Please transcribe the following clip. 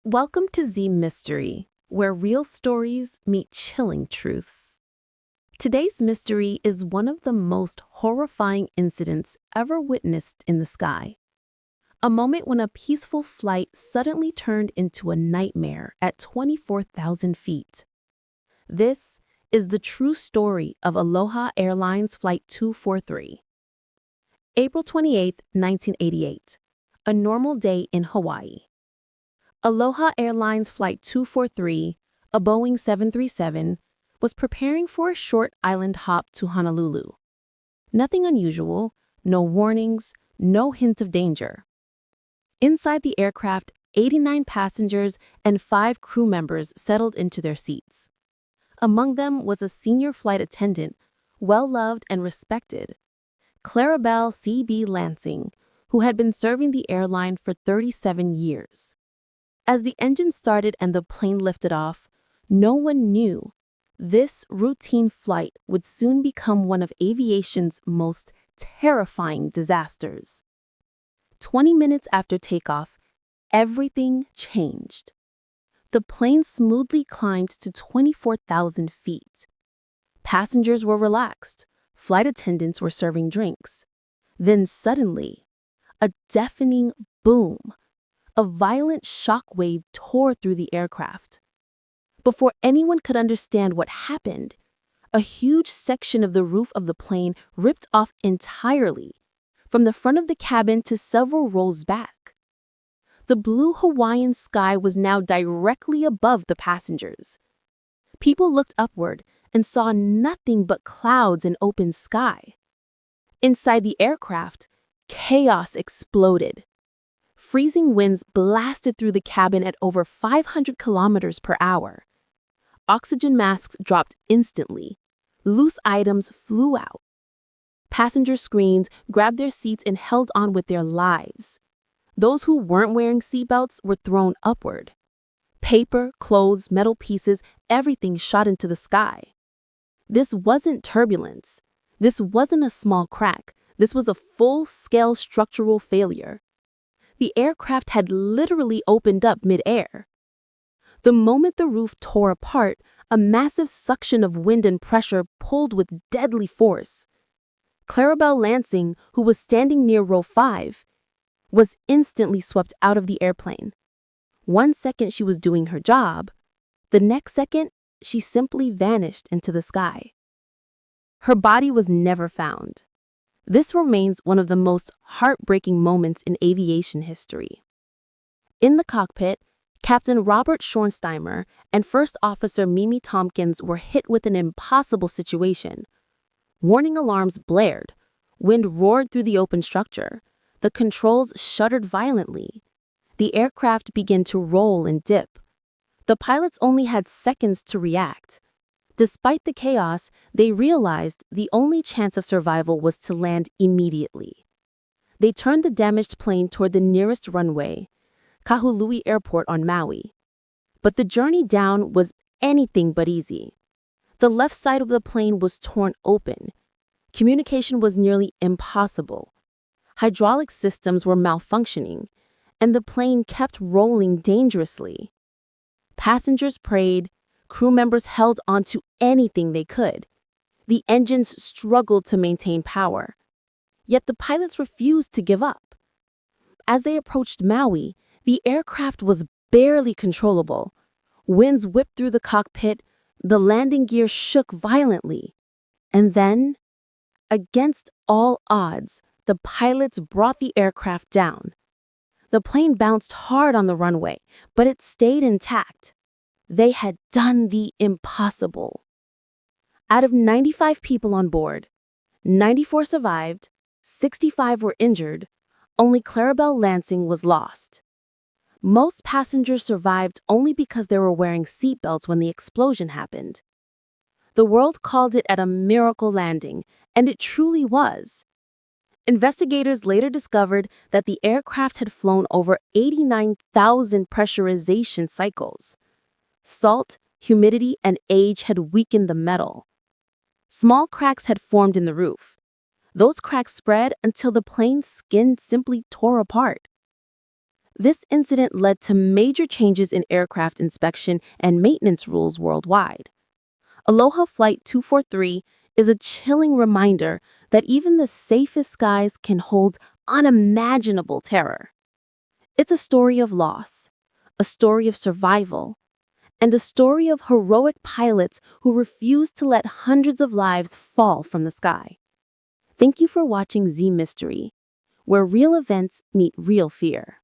Welcome to Z Mystery, where real stories meet chilling truths. Today's mystery is one of the most horrifying incidents ever witnessed in the sky. A moment when a peaceful flight suddenly turned into a nightmare at 24,000 feet. This is the true story of Aloha Airlines Flight 243. April 28, 1988. A normal day in Hawaii. Aloha Airlines Flight 243, a Boeing 737, was preparing for a short island hop to Honolulu. Nothing unusual, no warnings, no hint of danger. Inside the aircraft, 89 passengers and 5 crew members settled into their seats. Among them was a senior flight attendant, well-loved and respected, Clarabelle Lansing, who had been serving the airline for 37 years. As the engine started and the plane lifted off, no one knew this routine flight would soon become one of aviation's most terrifying disasters. 20 minutes after takeoff, everything changed. The plane smoothly climbed to 24,000 feet. Passengers were relaxed. Flight attendants were serving drinks. Then suddenly, a deafening boom. A violent shock wave tore through the aircraft. Before anyone could understand what happened, a huge section of the roof of the plane ripped off entirely, from the front of the cabin to several rows back. The blue Hawaiian sky was now directly above the passengers. People looked upward and saw nothing but clouds and open sky. Inside the aircraft, chaos exploded. Freezing winds blasted through the cabin at over 500 kilometers per hour. Oxygen masks dropped instantly. Loose items flew out. Passengers screamed, grabbed their seats, and held on with their lives. Those who weren't wearing seatbelts were thrown upward. Paper, clothes, metal pieces, everything shot into the sky. This wasn't turbulence. This wasn't a small crack. This was a full-scale structural failure. The aircraft had literally opened up mid-air. The moment the roof tore apart, a massive suction of wind and pressure pulled with deadly force. Clarabelle Lansing, who was standing near row 5, was instantly swept out of the airplane. 1 second she was doing her job. The next second, she simply vanished into the sky. Her body was never found. This remains one of the most heartbreaking moments in aviation history. In the cockpit, Captain Robert Schornsteimer and First Officer Mimi Tompkins were hit with an impossible situation. Warning alarms blared. Wind roared through the open structure. The controls shuddered violently. The aircraft began to roll and dip. The pilots only had seconds to react. Despite the chaos, they realized the only chance of survival was to land immediately. They turned the damaged plane toward the nearest runway, Kahului Airport on Maui. But the journey down was anything but easy. The left side of the plane was torn open. Communication was nearly impossible. Hydraulic systems were malfunctioning, and the plane kept rolling dangerously. Passengers prayed. Crew members held on to anything they could. The engines struggled to maintain power. Yet the pilots refused to give up. As they approached Maui, the aircraft was barely controllable. Winds whipped through the cockpit. The landing gear shook violently. And then, against all odds, the pilots brought the aircraft down. The plane bounced hard on the runway, but it stayed intact. They had done the impossible. Out of 95 people on board, 94 survived, 65 were injured, only Clarabelle Lansing was lost. Most passengers survived only because they were wearing seatbelts when the explosion happened. The world called it a miracle landing, and it truly was. Investigators later discovered that the aircraft had flown over 89,000 pressurization cycles. Salt, humidity, and age had weakened the metal. Small cracks had formed in the roof. Those cracks spread until the plane's skin simply tore apart. This incident led to major changes in aircraft inspection and maintenance rules worldwide. Aloha Flight 243 is a chilling reminder that even the safest skies can hold unimaginable terror. It's a story of loss, a story of survival, and a story of heroic pilots who refused to let hundreds of lives fall from the sky. Thank you for watching Z Mystery, where real events meet real fear.